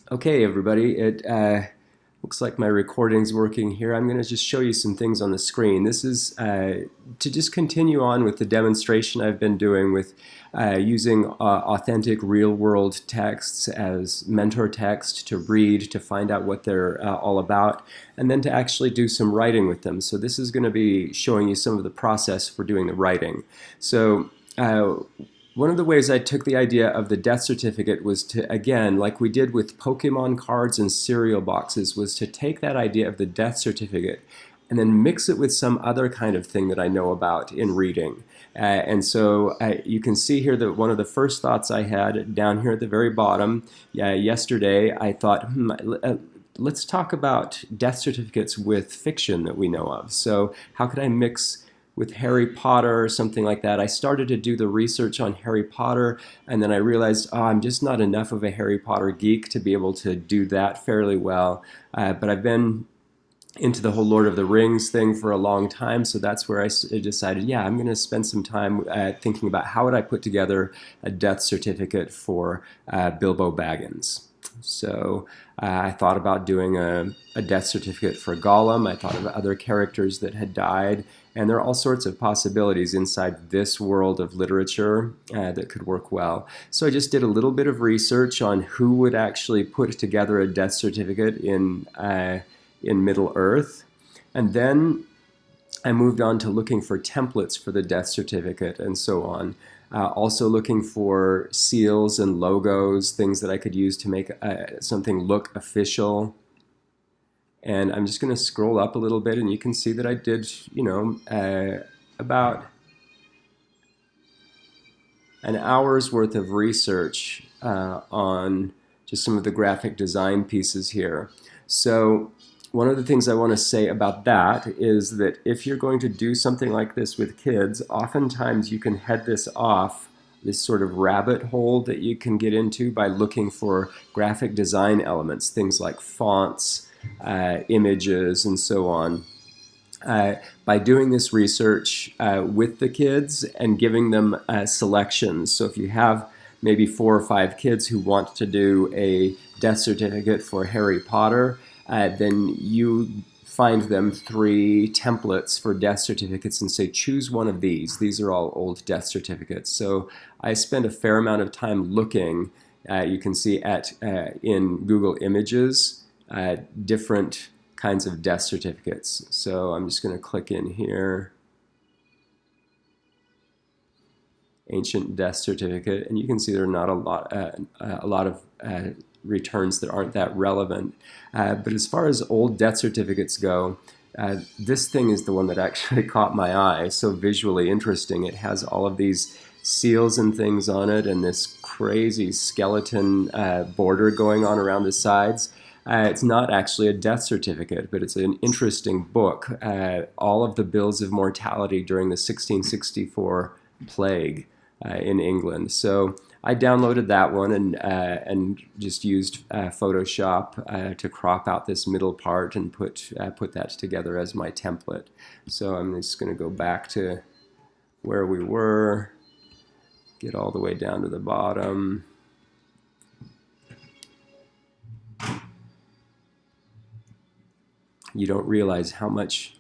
Okay, everybody, it looks like my recording's working here. I'm going to just show you some things on the screen. This is to just continue on with the demonstration I've been doing with using authentic real-world texts as mentor text to read, to find out what they're all about, and then to actually do some writing with them. So this is going to be showing you some of the process for doing the writing. So one of the ways I took the idea of the death certificate was to, again, like we did with Pokemon cards and cereal boxes, was to take that idea of the death certificate and then mix it with some other kind of thing that I know about in reading. And so you can see here that one of the first thoughts I had down here at the very bottom, yesterday, I thought, let's talk about death certificates with fiction that we know of. So how could I mix with Harry Potter or something like that? I started to do the research on Harry Potter, and then I realized, I'm just not enough of a Harry Potter geek to be able to do that fairly well. But I've been into the whole Lord of the Rings thing for a long time, so that's where I decided, yeah, I'm going to spend some time thinking about how would I put together a death certificate for Bilbo Baggins. So I thought about doing a death certificate for Gollum. I thought of other characters that had died, and there are all sorts of possibilities inside this world of literature that could work well. So I just did a little bit of research on who would actually put together a death certificate in Middle-earth. And then I moved on to looking for templates for the death certificate and so on. Also looking for seals and logos, things that I could use to make something look official. And I'm just going to scroll up a little bit, and you can see that I did, about an hour's worth of research on just some of the graphic design pieces here. So one of the things I want to say about that is that if you're going to do something like this with kids, oftentimes you can head this off, this sort of rabbit hole that you can get into by looking for graphic design elements, things like fonts, images, and so on. By doing this research with the kids and giving them selections. So if you have maybe 4 or 5 kids who want to do a death certificate for Harry Potter, then you find them 3 templates for death certificates and say, choose one of these. These are all old death certificates. So I spent a fair amount of time looking, you can see in Google Images, different kinds of death certificates. So I'm just going to click in here, ancient death certificate, and you can see there are not a lot of returns that aren't that relevant. But as far as old death certificates go, this thing is the one that actually caught my eye. So visually interesting. It has all of these seals and things on it, and this crazy skeleton border going on around the sides. It's not actually a death certificate, but it's an interesting book. All of the bills of mortality during the 1664 plague in England. So I downloaded that one and just used Photoshop to crop out this middle part and put that together as my template. So I'm just going to go back to where we were, get all the way down to the bottom. You don't realize how much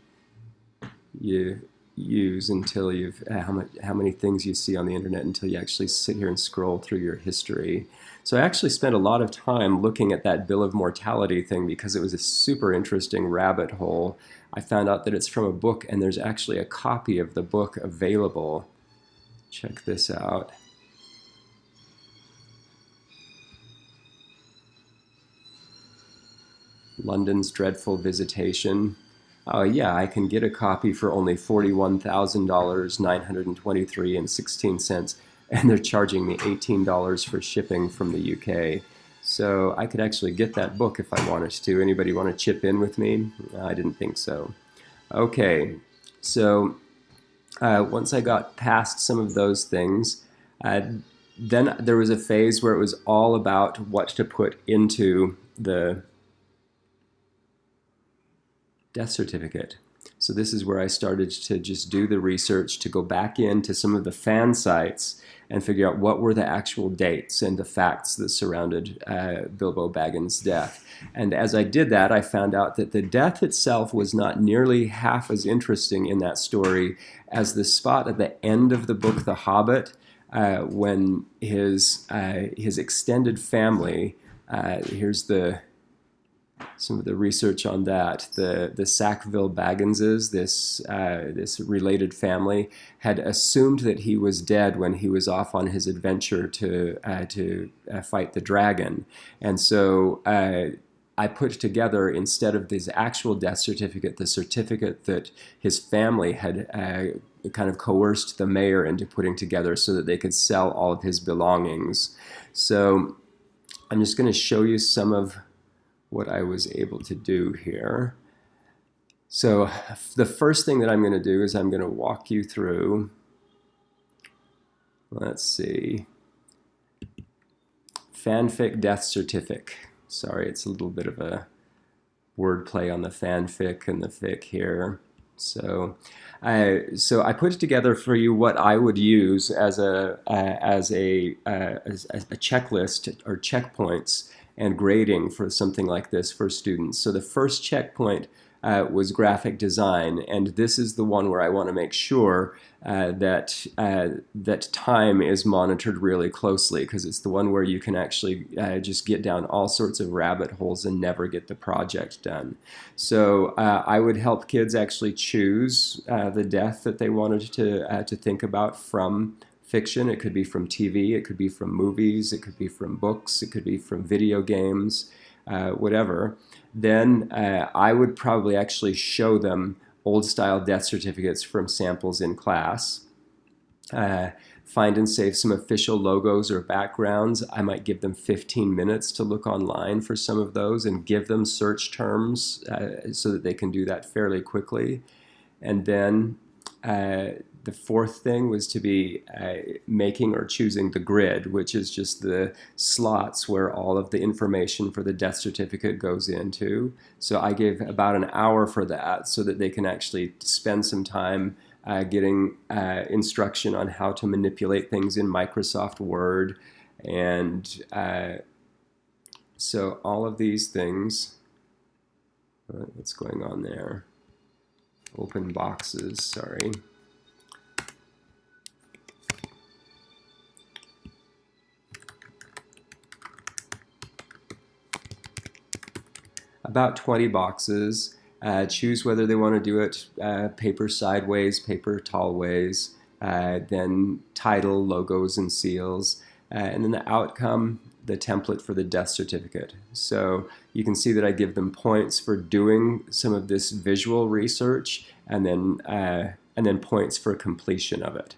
you use until you've how many things you see on the internet until you actually sit here and scroll through your history. So I actually spent a lot of time looking at that bill of mortality thing because it was a super interesting rabbit hole. I found out that it's from a book, and there's actually a copy of the book available. Check this out. London's Dreadful Visitation. Oh yeah, I can get a copy for only $41,923.16, and they're charging me $18 for shipping from the UK. So I could actually get that book if I wanted to. Anybody want to chip in with me? I didn't think so. Okay, so once I got past some of those things, then there was a phase where it was all about what to put into the death certificate. So this is where I started to just do the research, to go back into some of the fan sites and figure out what were the actual dates and the facts that surrounded Bilbo Baggins' death. And as I did that, I found out that the death itself was not nearly half as interesting in that story as the spot at the end of the book, The Hobbit, when his extended family, here's some of the research on that. The Sackville Bagginses, this related family, had assumed that he was dead when he was off on his adventure to fight the dragon, and so I put together, instead of this actual death certificate, the certificate that his family had kind of coerced the mayor into putting together so that they could sell all of his belongings. So I'm just going to show you some of what I was able to do here. So the first thing that I'm going to do is I'm going to walk you through, let's see, Fanfic Death Certific. Sorry, it's a little bit of a wordplay on the fanfic and the fic here. So I put together for you what I would use as a checklist or checkpoints and grading for something like this for students. So the first checkpoint was graphic design, and this is the one where I want to make sure that time is monitored really closely, because it's the one where you can actually just get down all sorts of rabbit holes and never get the project done. So I would help kids actually choose the death that they wanted to think about from fiction. It could be from TV, it could be from movies, it could be from books, it could be from video games, whatever. Then I would probably actually show them old-style death certificates from samples in class. Find and save some official logos or backgrounds. I might give them 15 minutes to look online for some of those and give them search terms so that they can do that fairly quickly. And then the fourth thing was to be making or choosing the grid, which is just the slots where all of the information for the death certificate goes into. So I gave about an hour for that so that they can actually spend some time getting instruction on how to manipulate things in Microsoft Word. And so all of these things, what's going on there? Open boxes, sorry. About 20 boxes. Choose whether they want to do it paper sideways, paper tallways, then title, logos, and seals, and then the outcome, the template for the death certificate. So you can see that I give them points for doing some of this visual research, and then points for completion of it.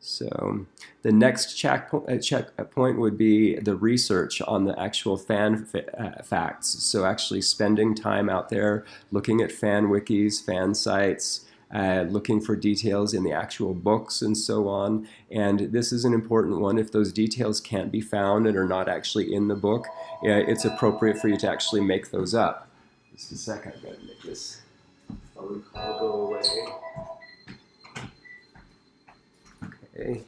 So the next checkpoint would be the research on the actual fan facts. So actually spending time out there looking at fan wikis, fan sites, looking for details in the actual books and so on. And this is an important one. If those details can't be found and are not actually in the book, it's appropriate for you to actually make those up. Just a second, I've got to make this phone call go away. Okay.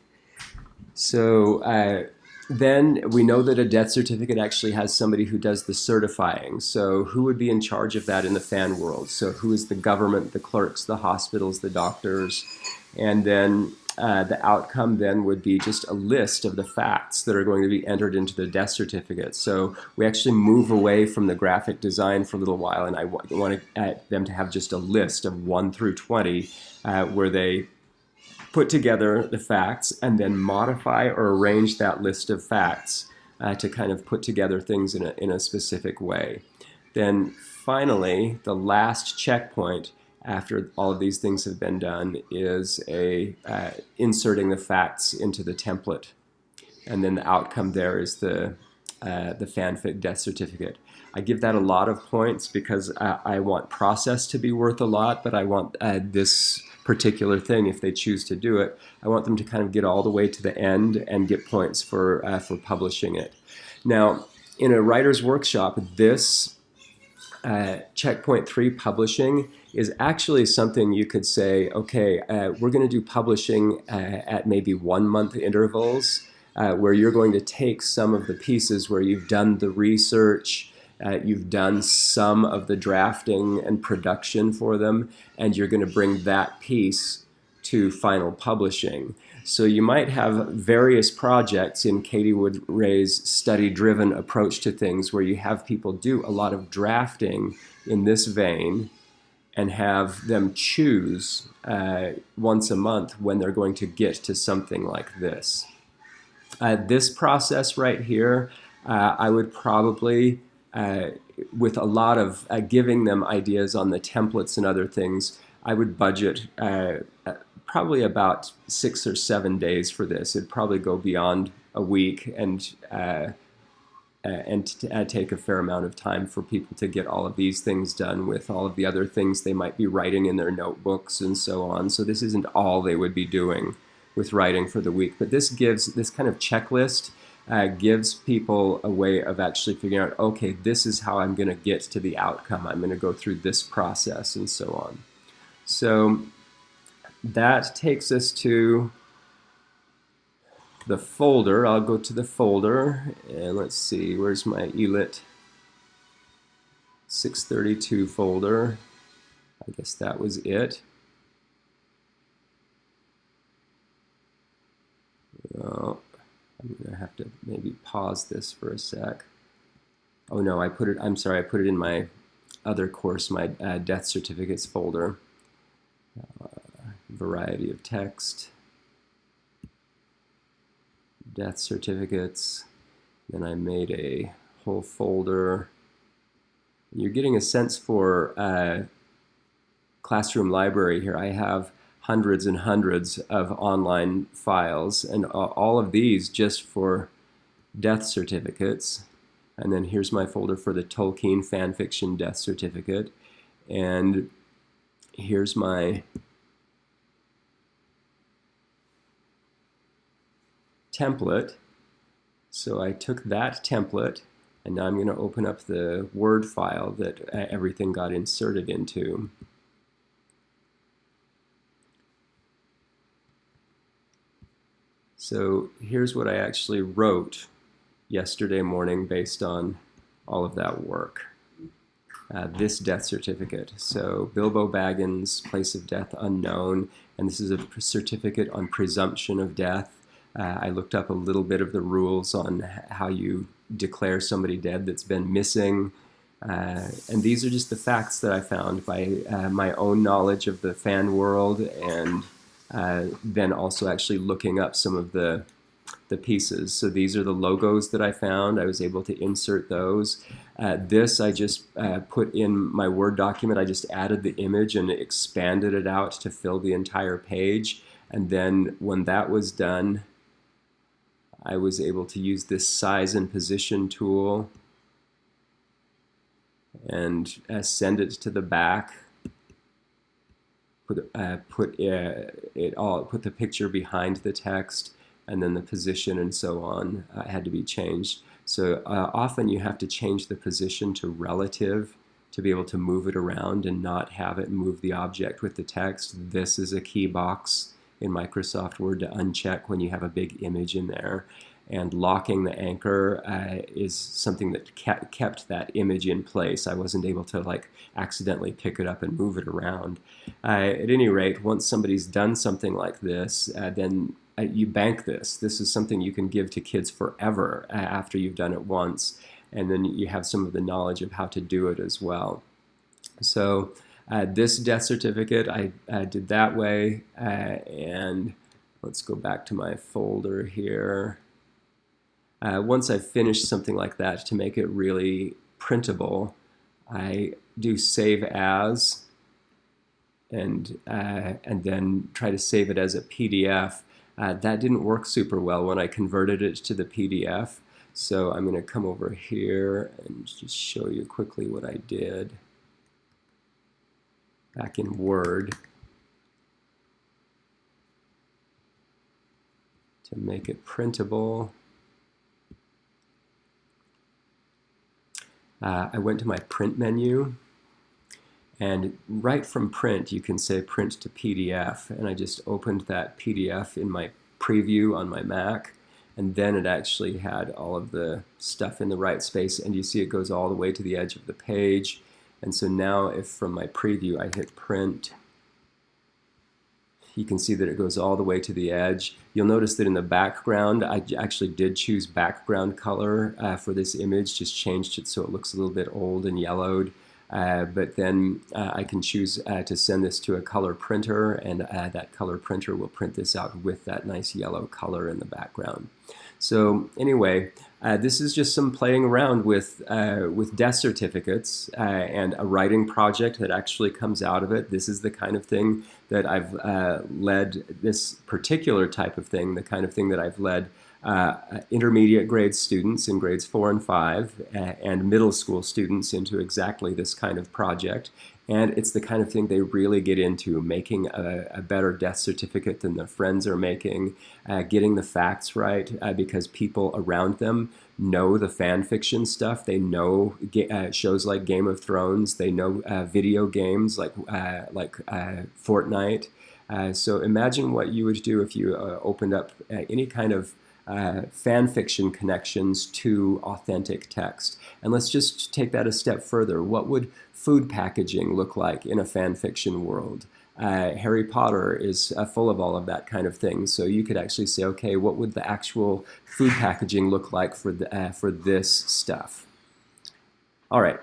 So then we know that a death certificate actually has somebody who does the certifying. So who would be in charge of that in the fan world? So who is the government, the clerks, the hospitals, the doctors? And then the outcome then would be just a list of the facts that are going to be entered into the death certificate. So we actually move away from the graphic design for a little while, and I want them to have just a list of 1 through 20 where they put together the facts and then modify or arrange that list of facts to kind of put together things in a specific way. Then finally, the last checkpoint after all of these things have been done is inserting the facts into the template. And then the outcome there is the fanfic death certificate. I give that a lot of points because I want process to be worth a lot, but I want this particular thing, if they choose to do it, I want them to kind of get all the way to the end and get points for publishing it. Now, in a writer's workshop, this checkpoint 3 publishing is actually something you could say, okay, we're going to do publishing at maybe 1 month intervals, where you're going to take some of the pieces where you've done the research, you've done some of the drafting and production for them, and you're going to bring that piece to final publishing. So you might have various projects in Katie Wood Ray's study-driven approach to things where you have people do a lot of drafting in this vein and have them choose once a month when they're going to get to something like this. This process right here, I would probably, with a lot of giving them ideas on the templates and other things, I would budget probably about 6 or 7 days for this. It'd probably go beyond a week and take a fair amount of time for people to get all of these things done with all of the other things they might be writing in their notebooks and so on. So this isn't all they would be doing with writing for the week, but this kind of checklist gives people a way of actually figuring out, okay, this is how I'm going to get to the outcome. I'm going to go through this process and so on. So that takes us to the folder. I'll go to the folder and let's see, where's my ELIT 632 folder? I guess that was it. Oh, I'm gonna have to maybe pause this for a sec. Oh no, I'm sorry, I put it in my other course, my death certificates folder. Variety of text, death certificates, then I made a whole folder. You're getting a sense for classroom library here. I have hundreds and hundreds of online files, and all of these just for death certificates. And then here's my folder for the Tolkien Fanfiction Death Certificate, and here's my template. So I took that template, and now I'm going to open up the Word file that everything got inserted into. So here's what I actually wrote yesterday morning based on all of that work. This death certificate. So Bilbo Baggins, place of death unknown, and this is a certificate on presumption of death. I looked up a little bit of the rules on how you declare somebody dead that's been missing. And these are just the facts that I found by my own knowledge of the fan world, and then also actually looking up some of the pieces. So these are the logos that I found. I was able to insert those. This I just put in my Word document. I just added the image and expanded it out to fill the entire page. And then when that was done, I was able to use this size and position tool and send it to the back. Put the picture behind the text, and then the position and so on had to be changed. So often you have to change the position to relative to be able to move it around and not have it move the object with the text. This is a key box in Microsoft Word to uncheck when you have a big image in there. And locking the anchor is something that kept that image in place. I wasn't able to accidentally pick it up and move it around. At any rate, once somebody's done something like this, then you bank this. This is something you can give to kids forever after you've done it once, and then you have some of the knowledge of how to do it as well. So this death certificate, I did that way, and let's go back to my folder here. Once I've finished something like that, to make it really printable, I do save as, and then try to save it as a PDF. That didn't work super well when I converted it to the PDF, so I'm going to come over here and just show you quickly what I did back in Word to make it printable. I went to my print menu, And right from print, you can say print to PDF. And I just opened that PDF in my preview on my Mac. And then it actually had all of the stuff in the right space. And you see it goes all the way to the edge of the page. And so now if from my preview I hit print, you can see that it goes all the way to the edge. You'll notice that in the background, I actually did choose background color for this image, just changed it so it looks a little bit old and yellowed. But then I can choose to send this to a color printer, and that color printer will print this out with that nice yellow color in the background. So anyway, this is just some playing around with death certificates and a writing project that actually comes out of it. This is the kind of thing that I've led, this particular type of thing, the kind of thing that I've led intermediate grade students in grades 4 and 5 and middle school students into exactly this kind of project. And it's the kind of thing they really get into, making a better death certificate than their friends are making, getting the facts right because people around them know the fan fiction stuff. They know shows like Game of Thrones. They know video games like Fortnite. So imagine what you would do if you opened up any kind of fan fiction connections to authentic text. And let's just take that a step further. What would food packaging look like in a fan fiction world? Harry Potter is full of all of that kind of thing. So you could actually say, okay, what would the actual food packaging look like for this stuff? All right.